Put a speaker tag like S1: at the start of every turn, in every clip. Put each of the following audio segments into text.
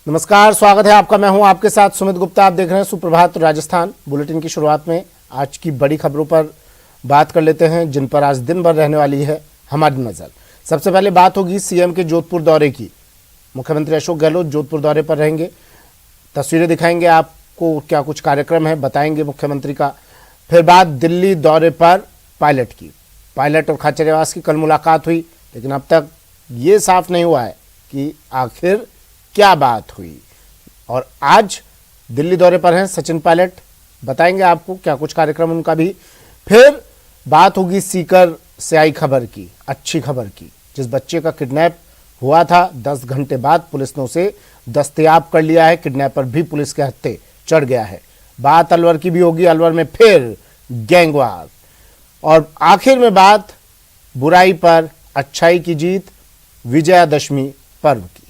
S1: नमस्कार, स्वागत है आपका। मैं हूं आपके साथ सुमित गुप्ता। आप देख रहे हैं सुप्रभात राजस्थान। बुलेटिन की शुरुआत में आज की बड़ी खबरों पर बात कर लेते हैं, जिन पर आज दिन भर रहने वाली है हमारी नजर। सबसे पहले बात होगी सीएम के जोधपुर दौरे की। मुख्यमंत्री अशोक गहलोत जोधपुर दौरे पर रहेंगे। तस्वीरें दिखाएंगे आपको, क्या कुछ कार्यक्रम है बताएंगे मुख्यमंत्री का। फिर बात दिल्ली दौरे पर पायलट की। पायलट और खाचरियावास की कल मुलाकात हुई, लेकिन अब तक ये साफ नहीं हुआ है कि आखिर क्या बात हुई। और आज दिल्ली दौरे पर हैं सचिन पायलट, बताएंगे आपको क्या कुछ कार्यक्रम उनका भी। फिर बात होगी सीकर से आई खबर की, अच्छी खबर की। जिस बच्चे का किडनैप हुआ था 10 घंटे बाद पुलिस ने उसे दस्तयाब कर लिया है। किडनैपर भी पुलिस के हत्थे चढ़ गया है। बात अलवर की भी होगी, अलवर में फिर गैंगवार। और आखिर में बात बुराई पर अच्छाई की जीत, विजयादशमी पर्व की।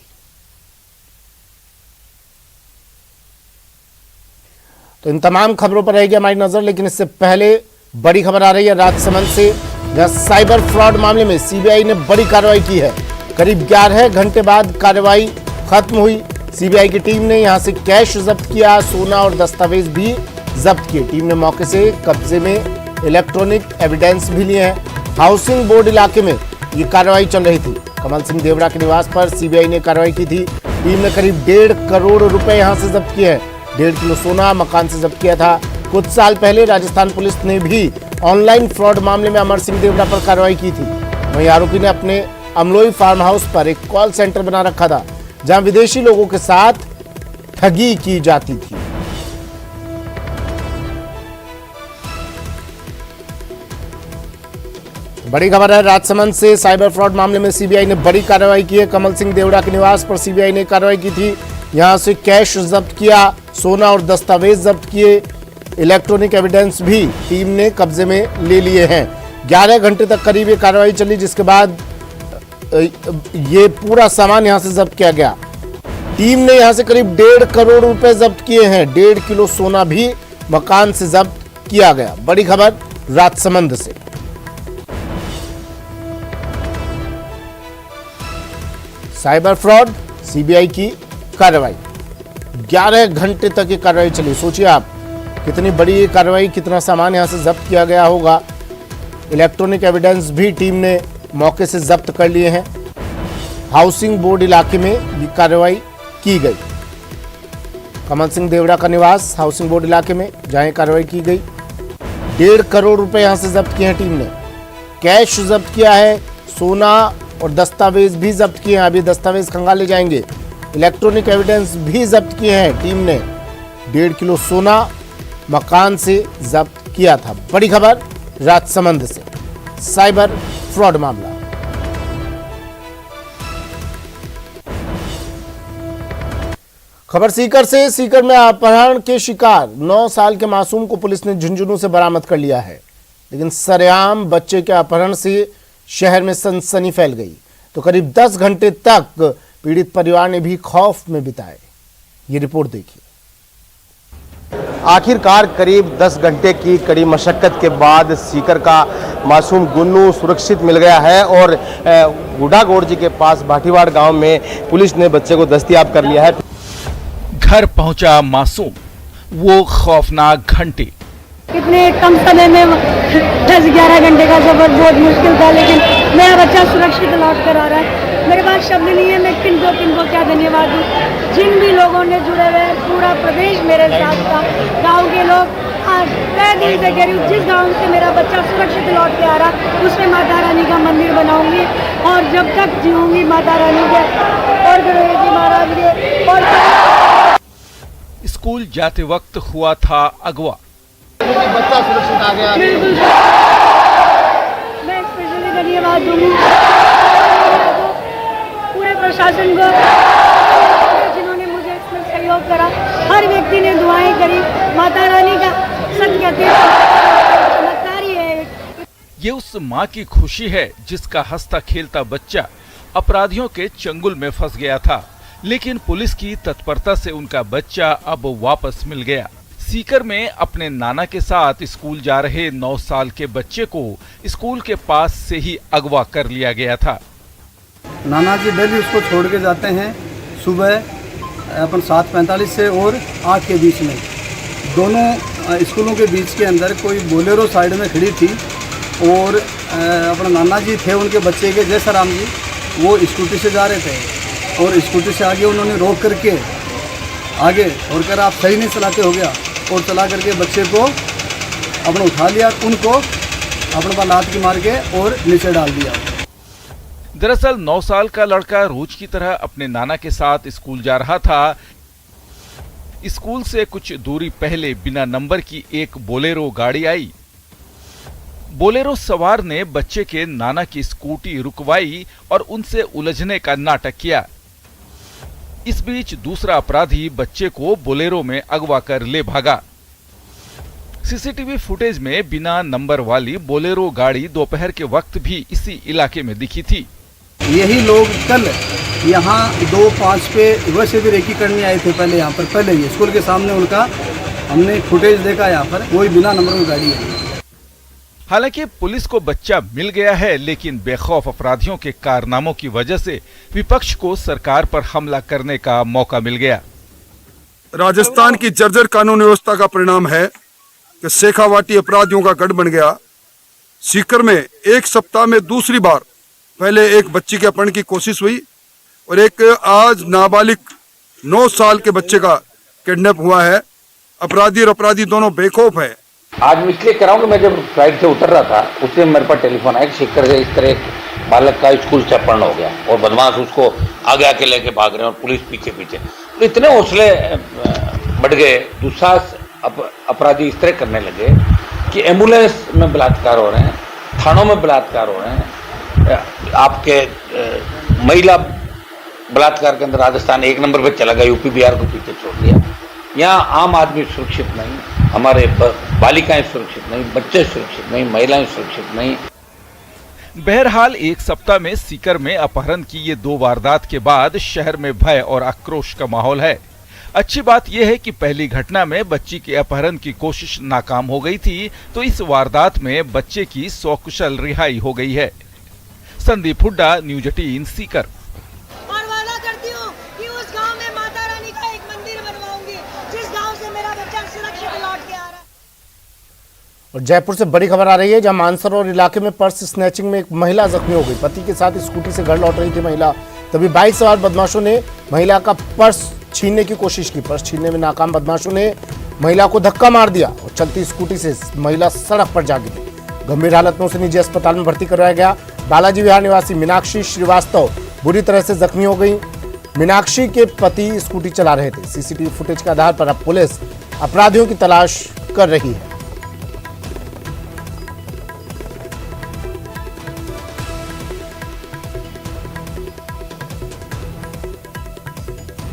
S1: तो इन तमाम खबरों पर रहेगी हमारी नजर, लेकिन इससे पहले बड़ी खबर आ रही है राजसमंद से, जहां साइबर फ्रॉड मामले में सीबीआई ने बड़ी कार्रवाई की है। करीब 11 घंटे बाद कार्रवाई खत्म हुई। सीबीआई की टीम ने यहां से कैश जब्त किया, सोना और दस्तावेज भी जब्त किए। टीम ने मौके से कब्जे में इलेक्ट्रॉनिक एविडेंस भी लिए हैं। हाउसिंग बोर्ड इलाके में ये कार्रवाई चल रही थी। कमल सिंह देवड़ा के निवास पर सीबीआई ने कार्रवाई की थी। टीम ने करीब 1.5 करोड़ रुपए यहां से जब्त किए हैं। 1.5 किलो सोना मकान से जब्त किया था। कुछ साल पहले राजस्थान पुलिस ने भी ऑनलाइन फ्रॉड मामले में अमर सिंह देवड़ा पर कार्रवाई की थी। वहीं आरोपी ने अपने अमलोई फार्म हाउस पर एक कॉल सेंटर बना रखा था, जहां विदेशी लोगों के साथ ठगी की जाती थी। बड़ी खबर है राजसमंद से, साइबर फ्रॉड मामले में सीबीआई ने बड़ी कार्रवाई की है। कमल सिंह देवड़ा के निवास पर सीबीआई ने कार्रवाई की थी। यहां से कैश जब्त किया, सोना और दस्तावेज जब्त किए, इलेक्ट्रॉनिक एविडेंस भी टीम ने कब्जे में ले लिए हैं। 11 घंटे तक करीब ये कार्रवाई चली, जिसके बाद ये पूरा सामान यहां से जब्त किया गया। टीम ने यहां से करीब 1.5 करोड़ रुपए जब्त किए हैं। 1.5 किलो सोना भी मकान से जब्त किया गया। बड़ी खबर राजसमंद से। साइबर फ्रॉड, सीबीआई की कार्रवाई, 11 घंटे तक ये कार्रवाई चली। सोचिए आप, कितनी बड़ी ये कार्रवाई, कितना सामान यहां से जब्त किया गया होगा। इलेक्ट्रॉनिक एविडेंस भी टीम ने मौके से जब्त कर लिए हैं। हाउसिंग बोर्ड इलाके में ये कार्रवाई की गई। कमल सिंह देवड़ा का निवास हाउसिंग बोर्ड इलाके में, जहां कार्रवाई की गई। 1.5 करोड़ रुपए यहां से जब्त किए हैं टीम ने। कैश जब्त किया है, सोना और दस्तावेज भी जब्त किए हैं। अभी दस्तावेज खंगाले जाएंगे। इलेक्ट्रॉनिक एविडेंस भी जब्त किए हैं टीम ने। 1.5 किलो सोना मकान से जब्त किया था। बड़ी खबर राजसमंद से, साइबर फ्रॉड मामला। खबर सीकर से, सीकर में अपहरण के शिकार 9 साल के मासूम को पुलिस ने झुंझुनू से बरामद कर लिया है। लेकिन सरेआम बच्चे के अपहरण से शहर में सनसनी फैल गई। तो करीब 10 घंटे तक पीड़ित परिवार ने भी खौफ में बिताए। ये रिपोर्ट देखिए।
S2: आखिरकार करीब 10 घंटे की कड़ी मशक्कत के बाद सीकर का मासूम गुन्नू सुरक्षित मिल गया है और गुडागोड़ जी के पास भाटीवाड़ गांव में पुलिस ने बच्चे को दस्तयाब कर लिया है।
S3: घर पहुंचा मासूम, वो खौफनाक घंटे।
S4: इतने कम समय में 10-11 घंटे का सफर बहुत मुश्किल था, लेकिन मेरा बच्चा सुरक्षित लौट कर आ रहा है। मेरे पास शब्द नहीं है, मैं किनको क्या धन्यवाद दूं। जिन भी लोगों ने जुड़े हुए, पूरा प्रदेश मेरे साथ था। गांव के लोग, मैं दिल से कह रही हूँ, जिस गांव से मेरा बच्चा सुरक्षित लौट के आ रहा, उसमें माता रानी का मंदिर बनाऊंगी और जब तक जीऊंगी माता रानी के और गणेश जी महाराज के। और
S3: स्कूल जाते वक्त हुआ था अगवा।
S2: बच्चा सुरक्षित आ गया।
S4: मैं स्पेशली धन्यवाद दूंगी पूरे प्रशासन को, जिन्होंने मुझे इसमें सहयोग करा। हर व्यक्ति ने दुआएं करी। माता रानी का सत्य चमत्कार ही है।
S3: ये उस माँ की खुशी है जिसका हंसता खेलता बच्चा अपराधियों के चंगुल में फंस गया था, लेकिन पुलिस की तत्परता से उनका बच्चा अब वापस मिल गया। सीकर में अपने नाना के साथ स्कूल जा रहे 9 साल के बच्चे को स्कूल के पास से ही अगवा कर लिया गया था।
S5: नाना जी डेली उसको छोड़ के जाते हैं सुबह अपन 7:45 से और 8 के बीच में दोनों स्कूलों के बीच के अंदर कोई बोलेरो साइड में खड़ी थी और अपना नाना जी थे उनके बच्चे के जय राम जी, वो स्कूटी से जा रहे थे और स्कूटी से आगे उन्होंने रोक करके आगे और कर आप सही नहीं चलाते हो गया और चला करके बच्चे को अपना उठा लिया, उनको अपने पर लात की मार के और नीचे डाल दिया।
S3: दरअसल 9 साल का लड़का रोज की तरह अपने नाना के साथ स्कूल जा रहा था। स्कूल से कुछ दूरी पहले बिना नंबर की एक बोलेरो गाड़ी आई। बोलेरो सवार ने बच्चे के नाना की स्कूटी रुकवाई और उनसे उलझने का नाटक किया। इस बीच दूसरा अपराधी बच्चे को बोलेरो में अगवा कर ले भागा। सीसीटीवी फुटेज में बिना नंबर वाली बोलेरो गाड़ी दोपहर के वक्त भी इसी इलाके में दिखी थी।
S5: यही लोग कल यहाँ 2-5 पे वैसे भी रेकी करने आए थे पहले यहाँ पर, पहले ही स्कूल के सामने उनका हमने फुटेज देखा। यहाँ पर कोई बिना नंबर की गाड़ी है।
S3: हालांकि पुलिस को बच्चा मिल गया है, लेकिन बेखौफ अपराधियों के कारनामों की वजह से विपक्ष को सरकार पर हमला करने का मौका मिल गया।
S6: राजस्थान की जर्जर कानून व्यवस्था का परिणाम है कि शेखावाटी अपराधियों का गढ़ बन गया। सीकर में एक सप्ताह में दूसरी बार, पहले एक बच्ची के अपहरण की कोशिश हुई और एक आज नाबालिग 9 साल के बच्चे का किडनैप हुआ है। अपराधी और अपराधी दोनों बेखौफ है।
S7: आज मैं इसलिए कराऊँ कि मैं जब फ्लाइट से उतर रहा था उससे मेरे पास टेलीफोन आया कि सीकर से इस तरह एक बालक का स्कूल से अपहरण हो गया और बदमाश उसको आगे आके लेके भाग रहे हैं और पुलिस पीछे पीछे। तो इतने हौसले बढ़ गए, दुस्साहस अपराधी इस तरह करने लगे कि एम्बुलेंस में बलात्कार हो रहे हैं, थानों में बलात्कार हो रहे हैं। आपके महिला बलात्कार के अंदर राजस्थान 1 नंबर पे चला गया, यूपी बिहार को पीछे छोड़ दिया। यहाँ आम आदमी सुरक्षित नहीं, हमारे बालिकाएं सुरक्षित नहीं, बच्चे सुरक्षित नहीं, महिलाएं सुरक्षित नहीं।
S3: बहरहाल एक सप्ताह में सीकर में अपहरण की ये 2 वारदात के बाद शहर में भय और आक्रोश का माहौल है। अच्छी बात यह है कि पहली घटना में बच्ची के अपहरण की कोशिश नाकाम हो गई थी, तो इस वारदात में बच्चे की सकुशल रिहाई हो गई है। संदीप हुड्डा, न्यूज 18 सीकर।
S4: और वादा करती हूँ कि उस गांव में माता रानी का एक मंदिर बनवाऊंगी जिस गांव से मेरा बच्चा सुरक्षित लौट के आ रहा है।
S1: और जयपुर से बड़ी खबर आ रही है, जहां मानसरोवर इलाके में पर्स स्नैचिंग में एक महिला जख्मी हो गई। पति के साथ स्कूटी से घर लौट रही थी महिला, तभी बाइक सवार बदमाशों ने महिला का पर्स छीनने की कोशिश की। पर्स छीनने में नाकाम बदमाशों ने महिला को धक्का मार दिया और चलती स्कूटी से महिला सड़क पर जा गिरी। गंभीर हालत में उसे निजी अस्पताल में भर्ती करवाया गया। बालाजी विहार निवासी मीनाक्षी श्रीवास्तव बुरी तरह से जख्मी हो गई। मीनाक्षी के पति स्कूटी चला रहे थे। सीसीटीवी फुटेज के आधार पर अब पुलिस अपराधियों की तलाश कर रही है।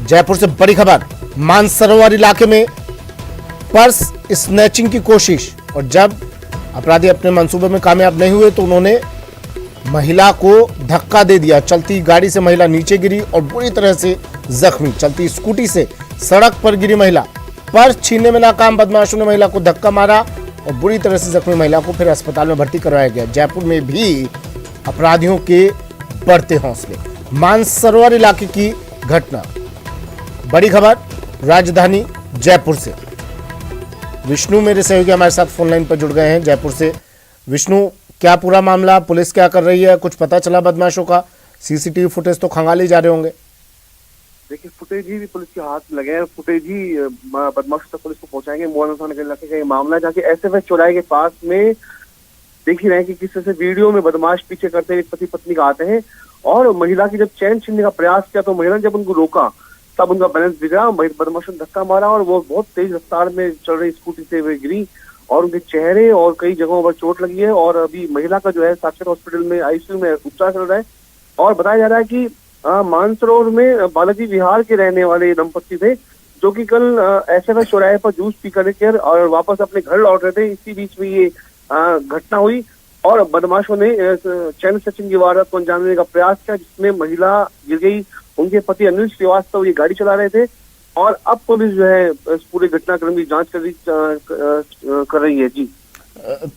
S1: जयपुर से बड़ी खबर, मानसरोवर इलाके में पर्स स्नैचिंग की कोशिश, और जब अपराधी अपने मंसूबे में कामयाब नहीं हुए तो उन्होंने महिला को धक्का दे दिया। चलती गाड़ी से महिला नीचे गिरी और बुरी तरह से जख्मी। चलती स्कूटी से सड़क पर गिरी महिला। पर्स छीनने में नाकाम बदमाशों ने महिला को धक्का मारा और बुरी तरह से जख्मी महिला को फिर अस्पताल में भर्ती करवाया गया। जयपुर में भी अपराधियों के बढ़ते हौसले। मानसरोवर इलाके की घटना। बड़ी खबर राजधानी जयपुर से। विष्णु मेरे सहयोगी हमारे साथ फोन लाइन पर जुड़ गए हैं जयपुर से। विष्णु, क्या पूरा मामला, पुलिस क्या कर रही है, कुछ पता चला बदमाशों का? सीसीटीवी फुटेज तो खंगाले जा रहे होंगे।
S8: देखिए, फुटेज ही पुलिस के हाथ में लगे हैं। फुटेज ही बदमाशों तक पुलिस को पहुंचाएंगे। मोहन थाना के इलाके का ये मामला है, जहाँ के एसएफएस चौराहे के पास में देख ही रहे हैं कि किस तरह से वीडियो में बदमाश पीछे करते हुए पति पत्नी का आते हैं और महिला की जब चैन छीनने का प्रयास किया तो महिला ने जब उनको रोका तब उनका बैलेंस बिगड़ा। बदमाशों ने धक्का मारा और वो बहुत तेज रफ्तार में चल रही स्कूटी से वे गिरी और उनके चेहरे और कई जगहों पर चोट लगी है। और अभी महिला का जो है साक्षर हॉस्पिटल में आईसीयू में उपचार चल रहा है। और बताया जा रहा है कि मानसरोवर में बालाजी विहार के रहने वाले दंपत्ति थे जो कि कल एसएफएस चौराहे पर जूस पी कर और वापस अपने घर लौट रहे थे। इसी बीच में ये घटना हुई और बदमाशों ने चैन स्नैचिंग की वारदात को अंजाम देने का प्रयास किया, जिसमें महिला गिर गई। उनके पति अनिल श्रीवास्तव ये गाड़ी चला रहे थे और अब पुलिस जो है इस पूरे घटनाक्रम की जांच कर रही है। जी,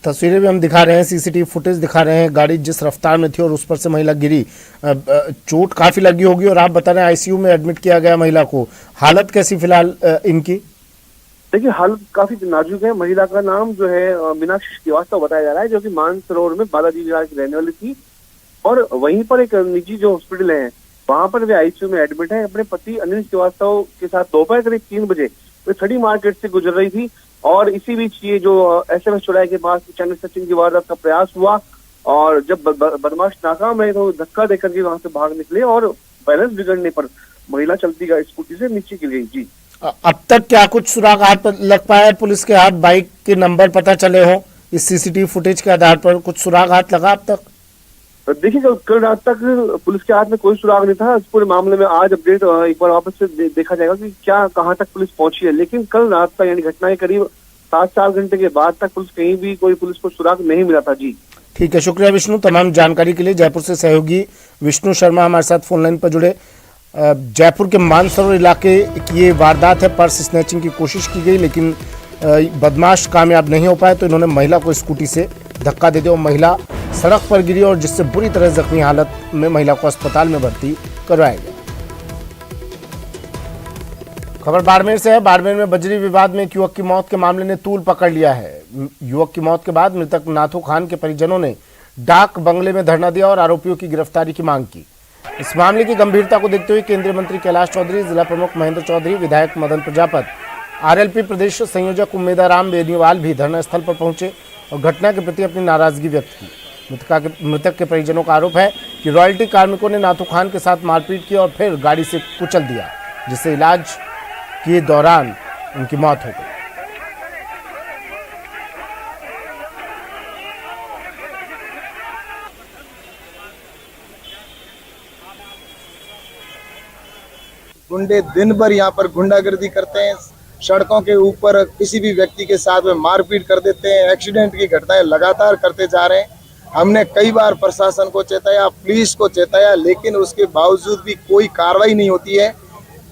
S1: तस्वीरें भी हम दिखा रहे हैं, सीसीटीवी फुटेज दिखा रहे हैं, गाड़ी जिस रफ्तार में थी और उस पर से महिला गिरी। चोट काफी लगी होगी और आप बता रहे हैं आईसीयू में एडमिट किया गया महिला को। हालत कैसी फिलहाल इनकी?
S8: देखिए हालत काफी नाजुक है। महिला का नाम जो है मीनाक्षी श्रीवास्तव बताया जा रहा है, जो कि मानसरोवर में बालाजी विहार की रहने वाली थी और वहीं पर एक निजी जो हॉस्पिटल है वहां पर वे आईसीयू में एडमिट है। अपने पति अनिल श्रीवास्तव के साथ दोपहर करीब 3 बजे वे खड़ी मार्केट से गुजर रही थी और इसी बीच ये जो एसएमएस चौराहे के पास चैनल सर्चिंग की वारदात का प्रयास हुआ और जब बदमाश नाकाम रहे तो धक्का देकर के वहां से भाग निकले और बैलेंस बिगड़ने पर महिला चलती गई स्कूटी से नीचे गिर गई। जी,
S1: अब तक क्या कुछ सुराग हाथ पर लग पाया है पुलिस के हाथ? बाइक के नंबर पता चले हो? इस सीसीटीवी फुटेज के आधार पर कुछ सुराग हाथ लगा अब तक?
S8: देखिए कल रात तक पुलिस के हाथ में कोई सुराग नहीं था। इस पूरे मामले में आज अपडेट एक बार वापस से देखा जाएगा कि क्या कहां तक पुलिस पहुंची है। लेकिन कल रात का यानी घटना के करीब 7-4 घंटे के बाद तक पुलिस कहीं भी कोई पुलिस को सुराग नहीं मिला था। जी
S1: ठीक है, शुक्रिया विष्णु तमाम जानकारी के लिए। जयपुर से सहयोगी विष्णु शर्मा हमारे साथ फोन लाइन पर जुड़े। जयपुर के मानसरोवर इलाके की ये वारदात है, पर्स स्नैचिंग की कोशिश की गई लेकिन बदमाश कामयाब नहीं हो पाए तो इन्होंने महिला को स्कूटी से धक्का दे दिया और महिला सड़क पर गिरी और जिससे बुरी तरह जख्मी हालत में महिला को अस्पताल में भर्ती करवाया गया। खबर बाड़मेर से है। बाड़मेर में बजरी विवाद में एक युवक की मौत के मामले ने तूल पकड़ लिया है। युवक की मौत के बाद मृतक नाथू खान के परिजनों ने डाक बंगले में धरना दिया और आरोपियों की गिरफ्तारी की मांग की। इस मामले की गंभीरता को देखते हुए केंद्रीय मंत्री कैलाश चौधरी, जिला प्रमुख महेंद्र चौधरी, विधायक मदन प्रजापत, आरएलपी प्रदेश संयोजक उम्मेदाराम बेनीवाल भी धरना स्थल पर पहुंचे और घटना के प्रति अपनी नाराजगी व्यक्त की। मृतक के परिजनों का आरोप है कि रॉयल्टी कार्मिकों ने नाथू खान के साथ मारपीट की और फिर गाड़ी से कुचल दिया, जिससे इलाज के दौरान उनकी मौत हो गई।
S9: गुंडे दिन भर यहाँ पर गुंडागर्दी करते हैं, सड़कों के ऊपर किसी भी व्यक्ति के साथ में मारपीट कर देते हैं, एक्सीडेंट की घटनाएं लगातार करते जा रहे हैं। हमने कई बार प्रशासन को चेताया, पुलिस को चेताया, लेकिन उसके बावजूद भी कोई कार्रवाई नहीं होती है।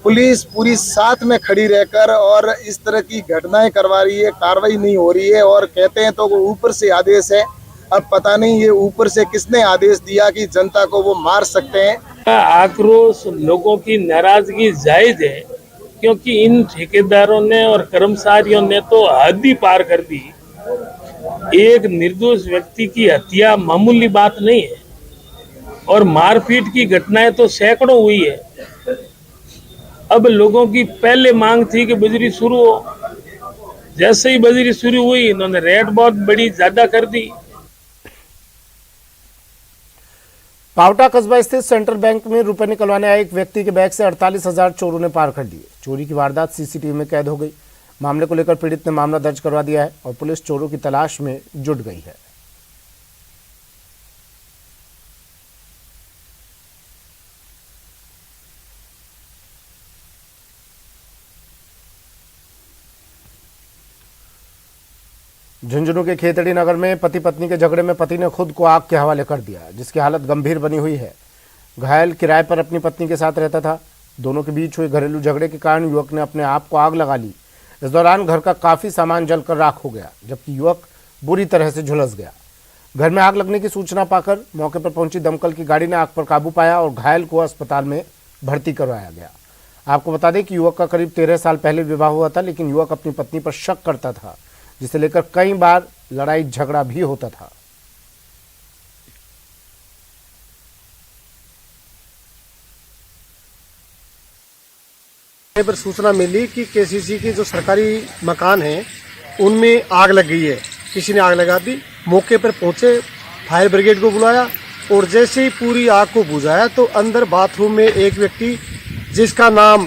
S9: पुलिस पूरी साथ में खड़ी रहकर और इस तरह की घटनाएं करवा रही है, कार्रवाई नहीं हो रही है और कहते हैं तो वो ऊपर से आदेश है। अब पता नहीं ये ऊपर से किसने आदेश दिया कि जनता को वो मार सकते हैं।
S10: आक्रोश, लोगों की नाराजगी जायज है क्योंकि इन ठेकेदारों ने और कर्मचारियों ने तो हद ही पार कर दी। एक निर्दोष व्यक्ति की हत्या मामूली बात नहीं है और मारपीट की घटनाएं तो सैकड़ों हुई है। अब लोगों की पहले मांग थी कि बजरी शुरू हो, जैसे ही बजरी शुरू हुई इन्होंने रेट बहुत बड़ी ज्यादा कर दी।
S1: पावटा कस्बा स्थित सेंट्रल बैंक में रुपए निकलवाने आए एक व्यक्ति के बैग से 48,000 चोरों ने पार कर दिए। चोरी की वारदात सीसीटीवी में कैद हो गई। मामले को लेकर पीड़ित ने मामला दर्ज करवा दिया है और पुलिस चोरों की तलाश में जुट गई है। झुंझुनू के खेतड़ी नगर में पति पत्नी के झगड़े में पति ने खुद को आग के हवाले कर दिया, जिसकी हालत गंभीर बनी हुई है। घायल किराए पर अपनी पत्नी के साथ रहता था। दोनों के बीच हुए घरेलू झगड़े के कारण युवक ने अपने आप को आग लगा ली। इस दौरान घर का काफी सामान जलकर राख हो गया, जबकि युवक बुरी तरह से झुलस गया। घर में आग लगने की सूचना पाकर मौके पर पहुंची दमकल की गाड़ी ने आग पर काबू पाया और घायल को अस्पताल में भर्ती करवाया गया। आपको बता दें कि युवक का करीब 13 साल पहले विवाह हुआ था, लेकिन युवक अपनी पत्नी पर शक करता था, जिसे लेकर कई बार लड़ाई झगड़ा भी होता था।
S11: पर सूचना मिली कि केसीसी के जो सरकारी मकान हैं उनमें आग लग गई है। किसी ने आग लगा दी। मौके पर पहुंचे, फायर ब्रिगेड को बुलाया और जैसे ही पूरी आग को बुझाया तो अंदर बाथरूम में एक व्यक्ति जिसका नाम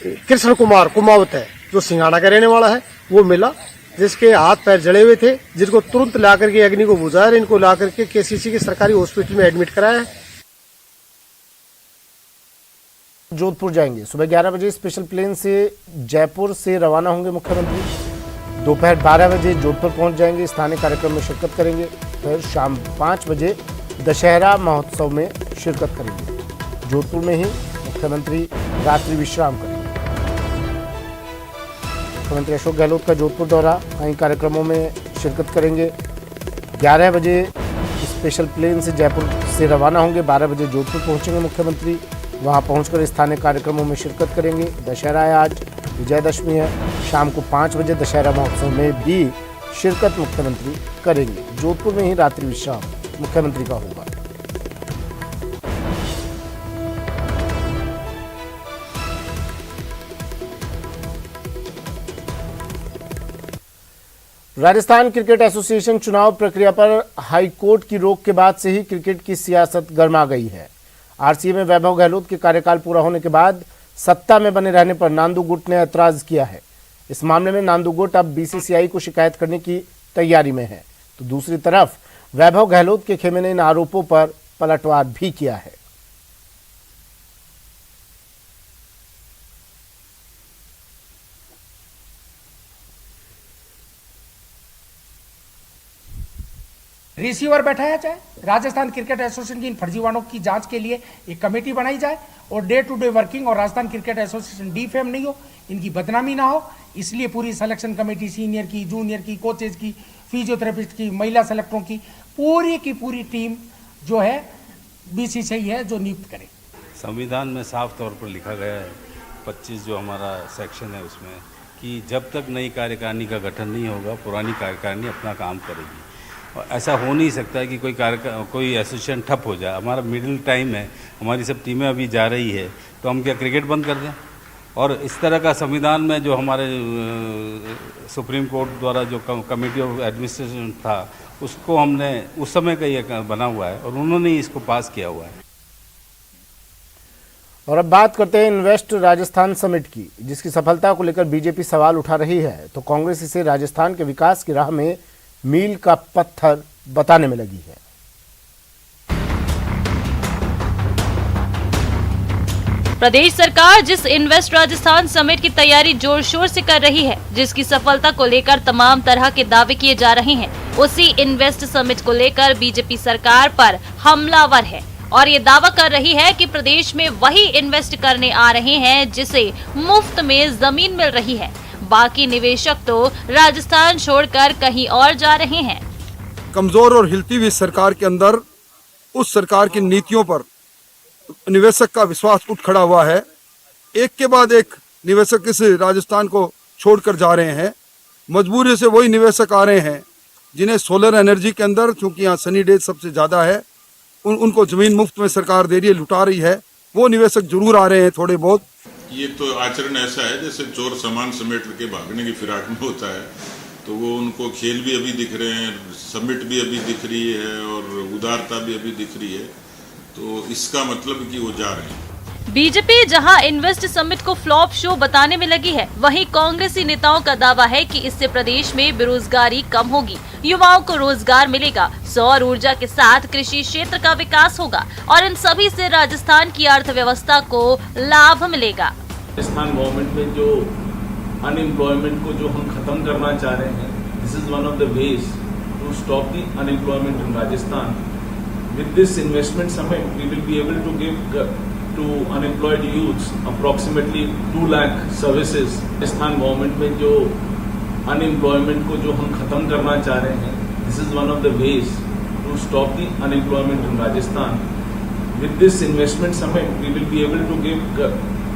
S11: कृष्ण कुमार कुमावत है, जो सिंघाड़ा का रहने वाला है, वो मिला, जिसके हाथ पैर जले हुए थे, जिनको तुरंत ला करके अग्नि को बुझाया। इनको ला करके केसीसी के सरकारी हॉस्पिटल में एडमिट कराया है।
S1: जोधपुर जाएंगे। सुबह 11 बजे स्पेशल प्लेन से जयपुर से रवाना होंगे मुख्यमंत्री। दोपहर 12 बजे जोधपुर पहुंच जाएंगे, स्थानीय कार्यक्रम में शिरकत करेंगे। फिर शाम 5 बजे दशहरा महोत्सव में शिरकत करेंगे। जोधपुर में ही मुख्यमंत्री रात्रि विश्राम करेंगे। मुख्यमंत्री अशोक गहलोत का जोधपुर दौरा, कई कार्यक्रमों में शिरकत करेंगे। 11 बजे स्पेशल प्लेन से जयपुर से रवाना होंगे। 12 बजे जोधपुर पहुंचेंगे मुख्यमंत्री। वहां पहुंचकर स्थानीय कार्यक्रमों में शिरकत करेंगे। दशहरा है आज, विजयदशमी है। शाम को 5 बजे दशहरा महोत्सव में भी शिरकत मुख्यमंत्री करेंगे। जोधपुर में ही रात्रि विश्राम मुख्यमंत्री का होगा। राजस्थान क्रिकेट एसोसिएशन चुनाव प्रक्रिया पर हाईकोर्ट की रोक के बाद से ही क्रिकेट की सियासत गर्मा गई है। आरसीए में वैभव गहलोत के कार्यकाल पूरा होने के बाद सत्ता में बने रहने पर नांदू गुट ने ऐतराज किया है। इस मामले में नांदू गुट अब बीसीसीआई को शिकायत करने की तैयारी में है, तो दूसरी तरफ वैभव गहलोत के खेमे ने इन आरोपों पर पलटवार भी किया है।
S12: रिसीवर बैठाया जाए, राजस्थान क्रिकेट एसोसिएशन की इन फर्जीवाड़ों की जांच के लिए एक कमेटी बनाई जाए और डे टू डे वर्किंग और राजस्थान क्रिकेट एसोसिएशन डीफेम नहीं हो, इनकी बदनामी ना हो, इसलिए पूरी सिलेक्शन कमेटी सीनियर की, जूनियर की, कोचेज की, फिजियोथेरेपिस्ट की, महिला सेलेक्टरों की पूरी टीम जो है बीसीसीआई है जो नियुक्त करे।
S13: संविधान में साफ तौर पर लिखा गया है 25 जो हमारा सेक्शन है उसमें कि जब तक नई कार्यकारिणी का गठन नहीं होगा पुरानी कार्यकारिणी अपना काम करेगी। और ऐसा हो नहीं सकता है कि कोई एसोसिएशन ठप हो जाए। हमारा मिडिल टाइम है, हमारी सब टीमें अभी जा रही है, तो हम क्या क्रिकेट बंद कर दें? और इस तरह का संविधान में जो हमारे सुप्रीम कोर्ट द्वारा जो कमेटी ऑफ एडमिनिस्ट्रेशन था उसको हमने उस समय का ये बना हुआ है और उन्होंने ही इसको पास किया हुआ है।
S1: और अब बात करते हैं इन्वेस्ट राजस्थान समिट की, जिसकी सफलता को लेकर बीजेपी सवाल उठा रही है, तो कांग्रेस इसे राजस्थान के विकास की राह में मील का पत्थर बताने में लगी है।
S14: प्रदेश सरकार जिस इन्वेस्ट राजस्थान समिट की तैयारी जोर शोर से कर रही है, जिसकी सफलता को लेकर तमाम तरह के दावे किए जा रहे हैं, उसी इन्वेस्ट समिट को लेकर बीजेपी सरकार पर हमलावर है और ये दावा कर रही है कि प्रदेश में वही इन्वेस्ट करने आ रहे हैं जिसे मुफ्त में जमीन मिल रही है, बाकी निवेशक तो राजस्थान छोड़कर कहीं और जा रहे हैं।
S6: कमजोर और हिलती हुई सरकार के अंदर उस सरकार की नीतियों पर निवेशक का विश्वास उठ खड़ा हुआ है। एक के बाद एक निवेशक इस राजस्थान को छोड़कर जा रहे हैं। मजबूरी से वही निवेशक आ रहे हैं जिन्हें सोलर एनर्जी के अंदर, चूंकि यहाँ सनी डे सबसे ज़्यादा है, उनको ज़मीन मुफ्त में सरकार दे रही है, लुटा रही है। वो निवेशक जरूर आ रहे हैं थोड़े बहुत।
S15: ये तो आचरण ऐसा है जैसे चोर सामान समेट के भागने की फिराक में होता है, तो वो उनको खेल भी अभी दिख रहे हैं, समिट भी अभी दिख रही है और उदारता भी अभी दिख रही है, तो इसका मतलब कि वो जा रहे हैं।
S14: बीजेपी जहां इन्वेस्ट समिट को फ्लॉप शो बताने में लगी है, वहीं कांग्रेसी नेताओं का दावा है कि इससे प्रदेश में बेरोजगारी कम होगी, युवाओं को रोजगार मिलेगा, सौर ऊर्जा के साथ कृषि क्षेत्र का विकास होगा और इन सभी से राजस्थान की अर्थव्यवस्था को लाभ मिलेगा।
S10: राजस्थान गवर्नमेंट में जो अनएम्प्लॉयमेंट को जो हम खत्म करना चाह रहे हैं, this is one of the ways to stop the unemployment in Rajasthan. With this investment summit we will be able to give to unemployed youths approximately 2 lakh services। Rajasthan government में जो अनएम्प्लॉयमेंट को जो हम खत्म करना चाह रहे हैं, this is one of the ways to stop the unemployment in Rajasthan. With this investment summit we will be able to give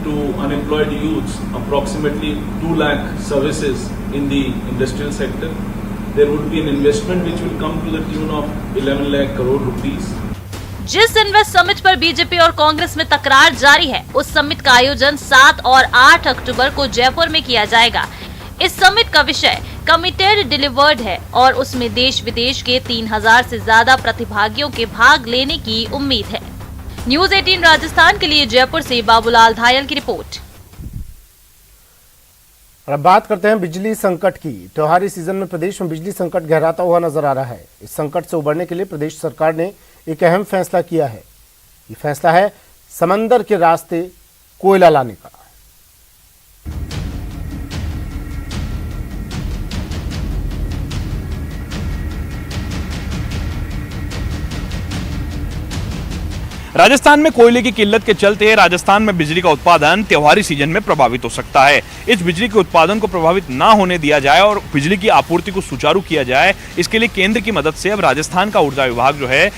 S10: to unemployed youths approximately 2 lakh services in the industrial sector. There would be an investment which will come to the tune of 11 lakh crore rupees।
S14: जिस invest summit पर BJP और कांग्रेस में तकरार जारी है, उस summit का आयोजन 7 और 8 अक्टूबर को जयपुर में किया जाएगा। इस समिट का विषय कमिटेड डिलीवर्ड है और उसमें देश विदेश के 3000 से ज्यादा प्रतिभागियों के भाग लेने की उम्मीद है। न्यूज़ 18 राजस्थान के लिए जयपुर से बाबूलाल धायल की रिपोर्ट।
S1: अब बात करते हैं बिजली संकट की। त्योहारी सीजन में प्रदेश में बिजली संकट गहराता हुआ नजर आ रहा है। इस संकट से उबरने के लिए प्रदेश सरकार ने एक अहम फैसला किया है। ये फैसला है समंदर के रास्ते कोयला लाने का।
S16: राजस्थान में कोयले की किल्लत के चलते राजस्थान में बिजली का उत्पादन त्योहारी सीजन में प्रभावित हो सकता है। इस बिजली के उत्पादन को प्रभावित ना होने दिया जाए और बिजली की आपूर्ति को सुचारू किया जाए, इसके लिए केंद्र की मदद से अब राजस्थान का ऊर्जा विभाग जो है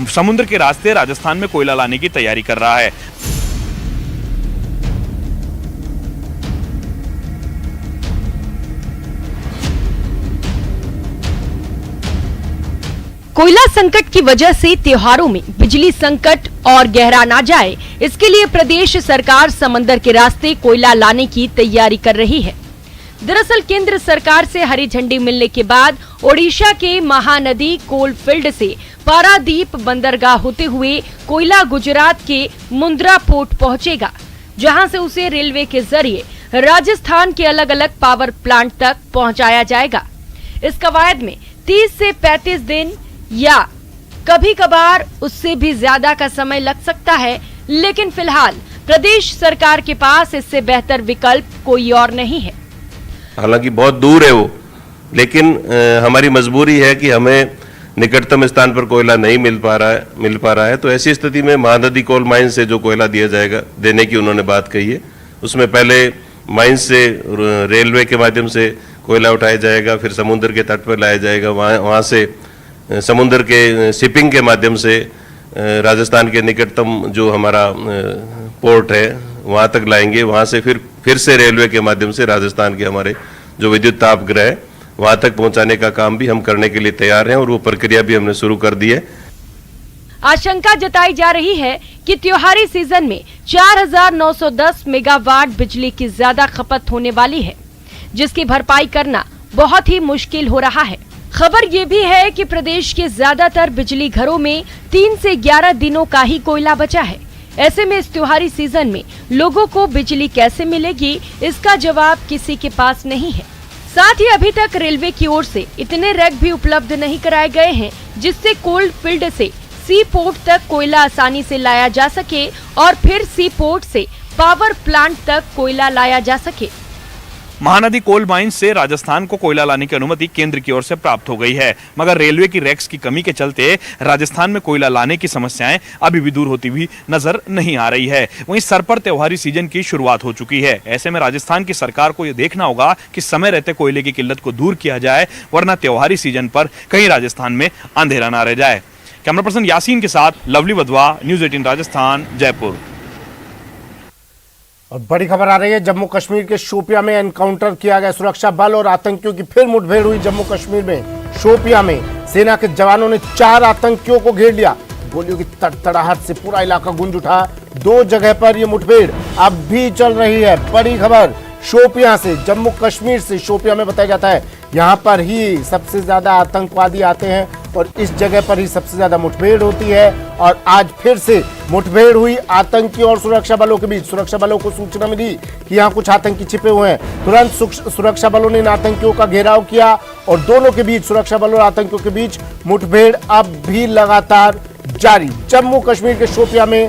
S16: समुद्र के रास्ते राजस्थान में कोयला लाने की तैयारी कर रहा है।
S17: कोयला संकट की वजह से त्योहारों में बिजली संकट और गहरा ना जाए, इसके लिए प्रदेश सरकार समंदर के रास्ते कोयला लाने की तैयारी कर रही है। दरअसल केंद्र सरकार से हरी झंडी मिलने के बाद ओडिशा के महानदी कोलफील्ड से पारादीप बंदरगाह होते हुए कोयला गुजरात के मुंद्रा पोर्ट पहुंचेगा, जहां से उसे रेलवे के जरिए राजस्थान के अलग अलग पावर प्लांट तक पहुंचाया जाएगा। इस कवायद में 30 से 35 दिन या कभी कभार उससे भी ज्यादा का समय लग सकता है, लेकिन फिलहाल प्रदेश सरकार के पास इससे बेहतर विकल्प कोई और नहीं है।
S18: हालांकि बहुत दूर है वो, लेकिन हमारी मजबूरी है कि हमें निकटतम स्थान पर कोयला नहीं मिल पा रहा है। तो ऐसी स्थिति में महानदी कोल माइन से जो कोयला दिया जाएगा, देने की उन्होंने बात कही है, उसमें पहले माइन से रेलवे के माध्यम से कोयला उठाया जाएगा, फिर समुद्र के तट पर लाया जाएगा, वहाँ से समुद्र के शिपिंग के माध्यम से राजस्थान के निकटतम जो हमारा पोर्ट है वहाँ तक लाएंगे, वहाँ से फिर से रेलवे के माध्यम से राजस्थान के हमारे जो विद्युत तापगृह है वहाँ तक पहुँचाने का काम भी हम करने के लिए तैयार हैं और वो प्रक्रिया भी हमने शुरू कर दी है।
S17: आशंका जताई जा रही है कि त्योहारी सीजन में 4910 मेगावाट बिजली की ज्यादा खपत होने वाली है, जिसकी भरपाई करना बहुत ही मुश्किल हो रहा है। खबर ये भी है कि प्रदेश के ज्यादातर बिजली घरों में 3 से 11 दिनों का ही कोयला बचा है। ऐसे में इस त्योहारी सीजन में लोगों को बिजली कैसे मिलेगी, इसका जवाब किसी के पास नहीं है। साथ ही अभी तक रेलवे की ओर से इतने रैक भी उपलब्ध नहीं कराए गए हैं जिससे कोल्ड फील्ड से सी पोर्ट तक कोयला आसानी से लाया जा सके और फिर सी पोर्ट से पावर प्लांट तक कोयला लाया जा सके।
S16: महानदी कोल माइन से राजस्थान को कोयला लाने की अनुमति केंद्र की ओर से प्राप्त हो गई है, मगर रेलवे की रैक्स की कमी के चलते राजस्थान में कोयला लाने की समस्याएं अभी भी दूर होती हुई नजर नहीं आ रही है। वहीं सर पर त्योहारी सीजन की शुरुआत हो चुकी है। ऐसे में राजस्थान की सरकार को यह देखना होगा कि समय रहते कोयले की किल्लत को दूर किया जाए, वरना त्योहारी सीजन पर कहीं राजस्थान में अंधेरा न रह जाए। कैमरा पर्सन यासीन के साथ लवली वधवा, न्यूज 18 राजस्थान, जयपुर।
S1: और बड़ी खबर आ रही है, जम्मू कश्मीर के शोपियां में एनकाउंटर किया गया। सुरक्षा बल और आतंकियों की फिर मुठभेड़ हुई। जम्मू कश्मीर में शोपियां में सेना के जवानों ने 4 आतंकियों को घेर लिया। गोलियों की तड़तड़ाहट से पूरा इलाका गूंज उठा। 2 जगह पर यह मुठभेड़ अब भी चल रही है। बड़ी खबर शोपियां से, जम्मू कश्मीर से शोपियां में बताया जाता है यहां पर ही सबसे ज्यादा आतंकवादी आते हैं और इस जगह पर ही सबसे ज्यादा मुठभेड़ होती है। और आज फिर से मुठभेड़ हुई आतंकियों और सुरक्षा बलों के बीच। सुरक्षा बलों को सूचना मिली कि यहाँ कुछ आतंकी छिपे हुए हैं। तुरंत सुरक्षा बलों ने इन आतंकियों का घेराव किया और दोनों के बीच, सुरक्षा बलों और आतंकियों के बीच मुठभेड़ अब भी लगातार जारी। जम्मू कश्मीर के शोपियां में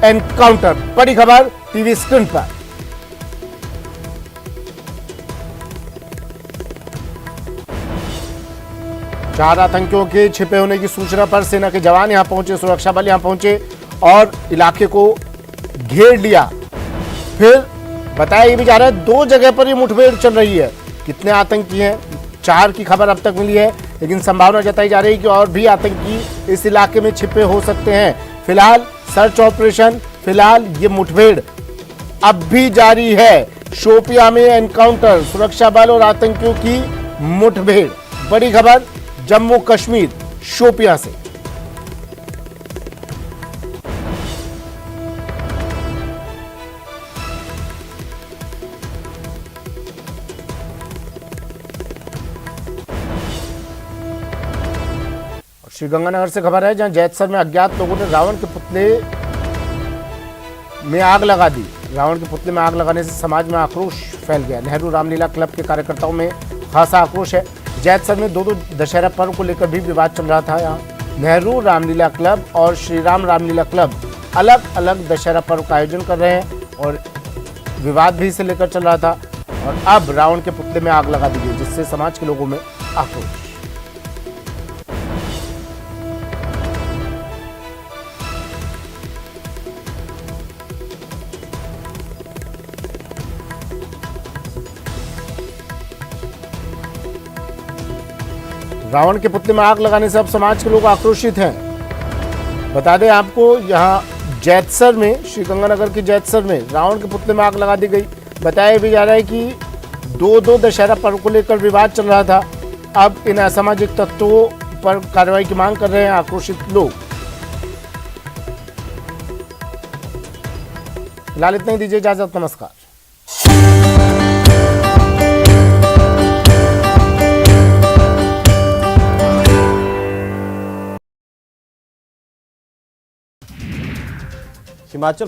S1: एनकाउंटर। बड़ी खबर टीवी स्क्रीन पर। चार आतंकियों के छिपे होने की सूचना पर सेना के जवान यहां पहुंचे, सुरक्षा बल यहां पहुंचे और इलाके को घेर लिया। फिर बताया ये भी जा रहा है 2 जगह पर ये मुठभेड़ चल रही है। कितने आतंकी हैं, 4 की खबर अब तक मिली है, लेकिन संभावना जताई जा रही है कि और भी आतंकी इस इलाके में छिपे हो सकते हैं। फिलहाल सर्च ऑपरेशन, फिलहाल ये मुठभेड़ अब भी जारी है। शोपियां में एनकाउंटर, सुरक्षा बल और आतंकियों की मुठभेड़। बड़ी खबर जम्मू कश्मीर शोपियां से। श्रीगंगानगर से खबर है, जहां जैतसर में अज्ञात लोगों ने रावण के पुतले में आग लगा दी। रावण के पुतले में आग लगाने से समाज में आक्रोश फैल गया। नेहरू रामलीला क्लब के कार्यकर्ताओं में खासा आक्रोश है। जैतसर में 2 दशहरा पर्व को लेकर भी विवाद चल रहा था। यहाँ नेहरू रामलीला क्लब और श्री राम रामलीला क्लब अलग अलग दशहरा पर्व का आयोजन कर रहे हैं और विवाद भी इसे लेकर चल रहा था। और अब रावण के पुतले में आग लगा दी गई, जिससे समाज के लोगों में आक्रोश। रावण के पुतले में आग लगाने से अब समाज के लोग आक्रोशित हैं। बता दें आपको, यहाँ जैतसर में, श्रीगंगानगर की जैतसर में रावण के पुतले में आग लगा दी गई। बताया भी जा रहा है कि दो दशहरा पर्व को लेकर विवाद चल रहा था। अब इन असामाजिक तत्वों पर कार्रवाई की मांग कर रहे हैं आक्रोशित लोग। फिलहाल इतना ही, दीजिए इजाजत, नमस्कार।
S2: हिमाचल